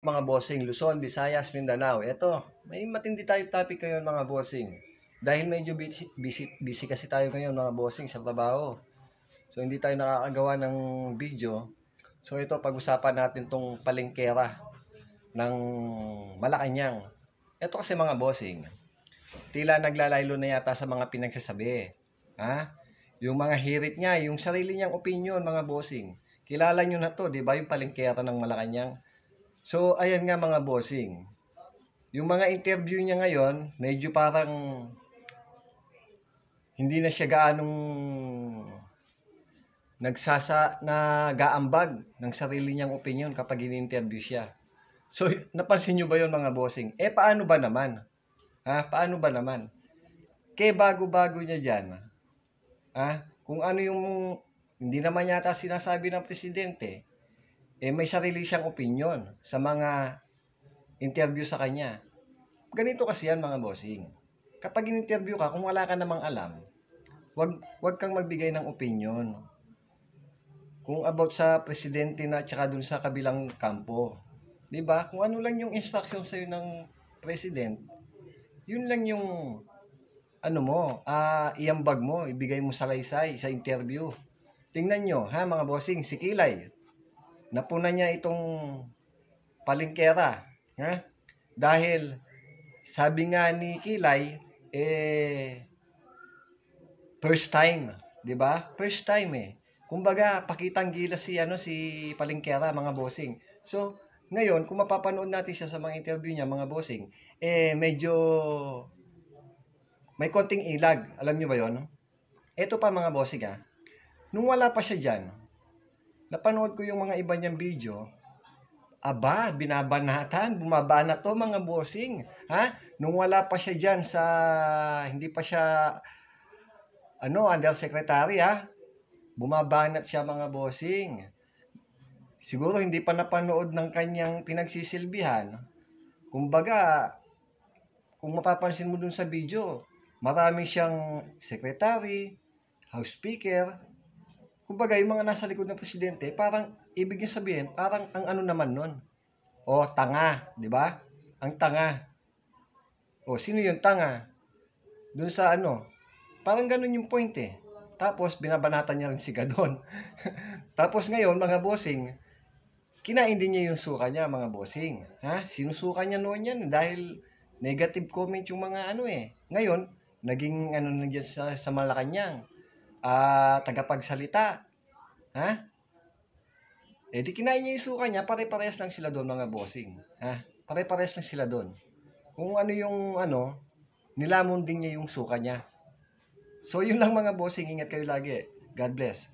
Mga bossing, Luzon, Visayas, Mindanao. Eto, may matindi tayong topic ngayon mga bossing. Dahil medyo busy kasi tayo ngayon mga bossing sa trabaho. So hindi tayo nakakagawa ng video. So ito, pag-usapan natin tong palengkera ng Malacanang. Ito kasi mga bossing, tila naglalaylo na yata sa mga pinagsasabi. Ha? Yung mga hirit niya, yung sarili niyang opinion mga bossing. Kilala nyo na to, di ba? Yung palengkera ng Malacanang. So, ayan nga mga bossing. Yung mga interview niya ngayon, medyo parang hindi na siya gaanong gaambag ng sarili niyang opinion kapag in-interview siya. So, napansin nyo ba yon mga bossing? Paano ba naman? Paano ba naman? Bago-bago niya dyan. Kung ano yung hindi naman yata sinasabi ng presidente, may sarili siyang opinion sa mga interview sa kanya. Ganito kasi yan mga bossing. Kapag in-interview ka, kung wala ka namang alam, wag kang magbigay ng opinion. Kung about sa presidente na tsaka dun sa kabilang kampo. 'Di ba? Kung ano lang yung instruction sa ng president, yun lang yung iambag mo, ibigay mo salaysay sa interview. Tingnan nyo, mga bossing, si Kilay. Napuna niya itong palengkera. Dahil sabi nga ni Kilay, first time, 'di ba? First time Kumbaga, pakitang gilas si palengkera mga bossing. So, ngayon kung mapapanood natin siya sa mga interview niya mga bossing, medyo may konting ilag. Alam niyo ba 'yon? Ito pa mga bossing nung wala pa siya diyan, napanood ko yung mga iba niyang video, binabanatan, bumabana to mga bossing. Nung wala pa siya dyan hindi pa siya, undersecretary bumabanat siya mga bossing. Siguro hindi pa napanood ng kanyang pinagsisilbihan. Kumbaga, kung mapapansin mo dun sa video, marami siyang secretary, house speaker. Kumbaga, yung mga nasa likod ng presidente, parang ibig niya sabihin, parang ang ano naman nun. Tanga, di ba? Ang tanga. Sino yung tanga? Doon sa parang ganun yung point Tapos, binabanatan niya rin si Gadon. Tapos ngayon, mga bossing, kinain din niya yung suka niya, mga bossing. Sinusuka niya noon yan dahil negative comment yung mga Ngayon, naging na dyan sa Malacanang. Tagapagsalita. Di kinain niya yung suka niya, pare-parehas lang sila doon mga bossing. Pare-parehas lang sila doon. Kung ano yung nilamon din niya yung suka niya. So yun lang mga bossing, ingat kayo lagi. God bless.